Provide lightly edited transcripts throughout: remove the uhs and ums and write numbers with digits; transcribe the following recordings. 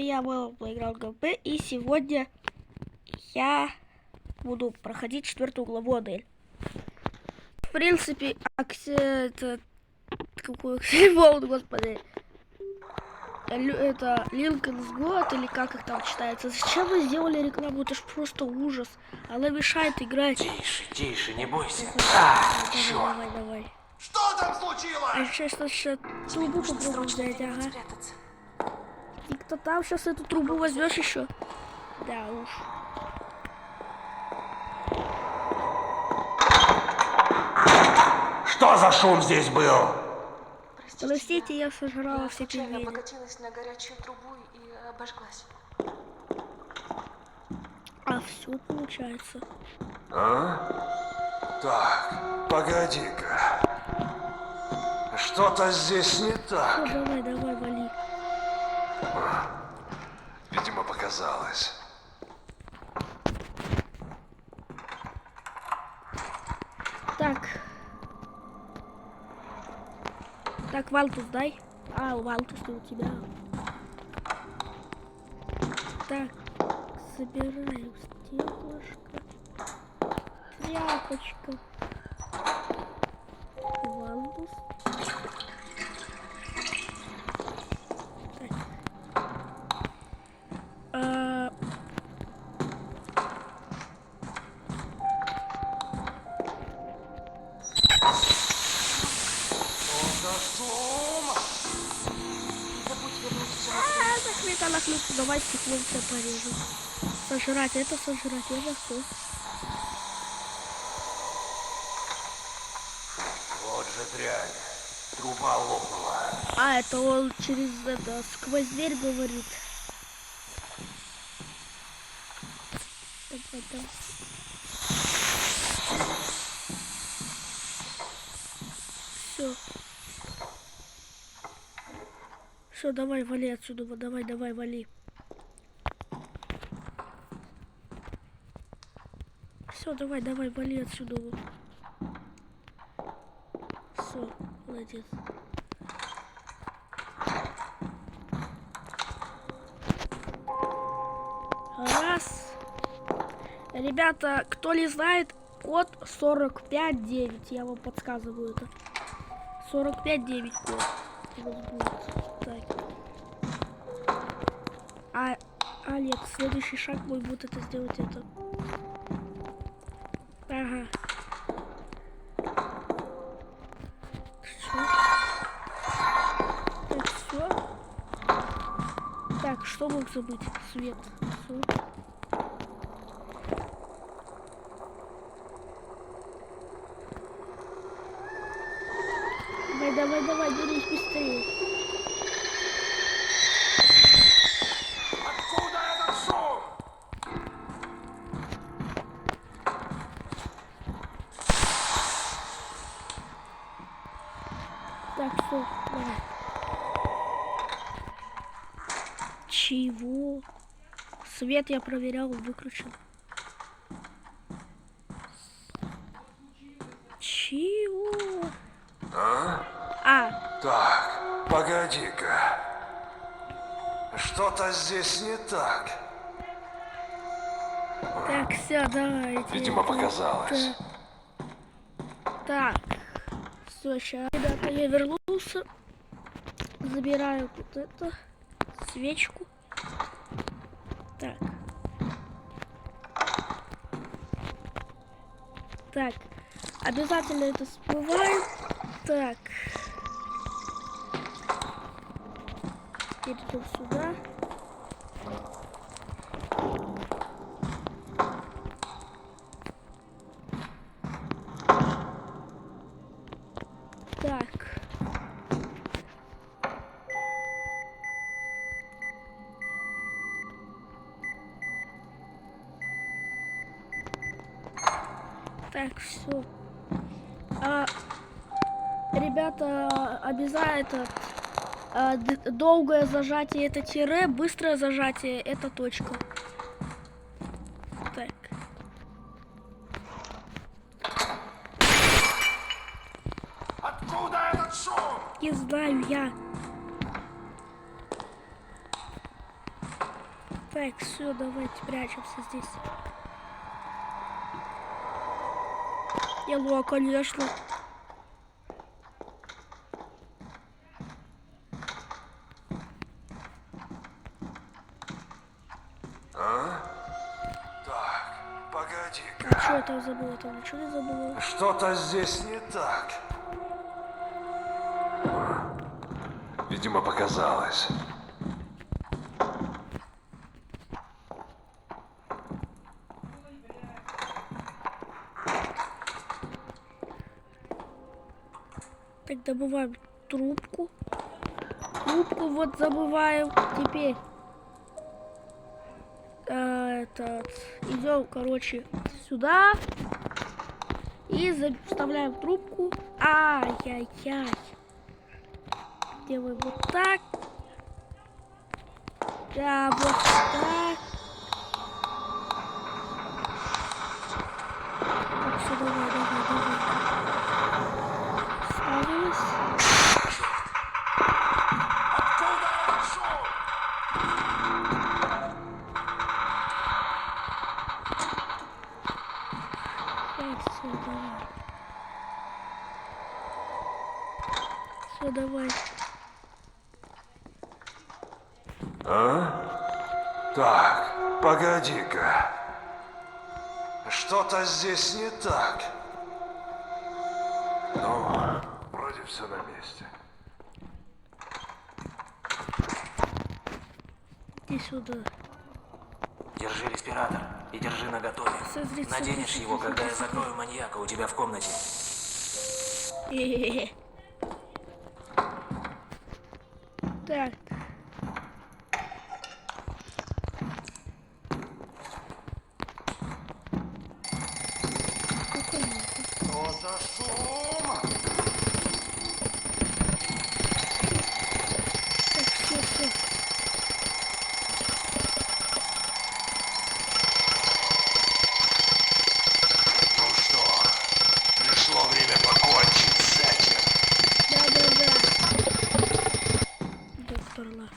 я поиграл в ГП, и сегодня я буду проходить 4-ю главу Адель. В принципе, какой оксимолот, господи. Это Lincoln's God, или как их там читается. Зачем вы сделали рекламу? Это ж просто ужас. Она мешает играть. Тише, тише, не бойся. Давай. Что там случилось? А сейчас трубу попробуем взять, ага. И кто там сейчас эту трубу возьмешь еще? Да уж. Что за шум здесь был? Простите, я сожрала все случайно пельмени. облокотилась на горячую трубу и обожглась. А все получается. Так, погоди-ка. Что-то здесь не так. Давай, вали. Видимо, показалось. Так, Валтус дай. А, Валтус у тебя. Так, собираю стеклышко. Тряпочка. Валтус. Давай стеклом все порежем. Сожрать, это все. Вот же дрянь. Труба лопнула. А, это он сквозь дверь говорит. Давай. Все, давай, вали отсюда, давай, вали. Все, давай, вали отсюда. Все, молодец. Раз. Ребята, кто не знает, код 45-9. Я вам подсказываю это. 45-9 код. У вас будет. Так. Нет, следующий шаг мой будет это сделать это. Ага. Все. Так, что мог забыть? Свет. Все. Давай, берись быстрее. Откуда этот шум? Так, все, давай. Чего? Свет я проверял, выключен. Чего? Так, погоди-ка. Что-то здесь не так. Так, все, давайте. Видимо, показалось. Так, все, сейчас, ребята, я вернулся. Забираю вот эту свечку. Так, обязательно это смываем. Так. Идем сюда. Так, все. Ребята, обязательно долгое зажатие это тире, быстрое зажатие это точка. Так. Откуда этот шум? Не знаю я. Так, все, давайте прячемся здесь. Ело, конечно. Так, А погоди-ка. что я там забыла? Там ничего не забыла. Что-то здесь не так. Видимо, показалось. Так, добываем трубку. Трубку вот забываем. Теперь идем, короче, сюда. И вставляем трубку. Ай-яй-яй. Делаем вот так. Да, вот так. Так, все, давай. Ставилось. Откуда этот шум? Так, все, давай. Все, давай. Так, погоди-ка. Что-то здесь не так. Ну, вроде все на месте. Иди сюда. Держи респиратор и держи наготове. Смотри, Наденешь смотри, его, смотри, когда я смотри. закрою маньяка у тебя в комнате. Хе-хе-хе. Так. Что за шум? Так, все. Ну что, пришло время покончить с этим. Да. Доктор Лав.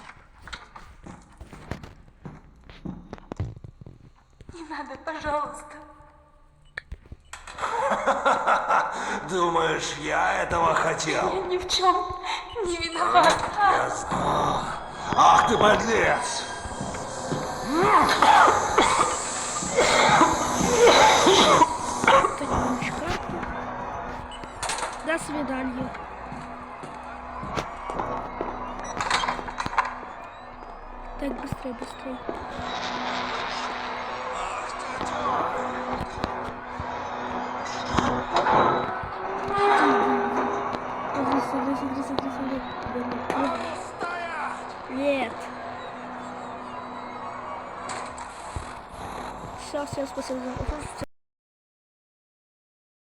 Не надо, пожалуйста. Думаешь, я этого хотел? Я ни в чем не виновата. Я знал. Ах ты, подлец! Так, ручка. До свидания. Так, быстрее. Смотри. Нет. Все, спасибо за просмотр.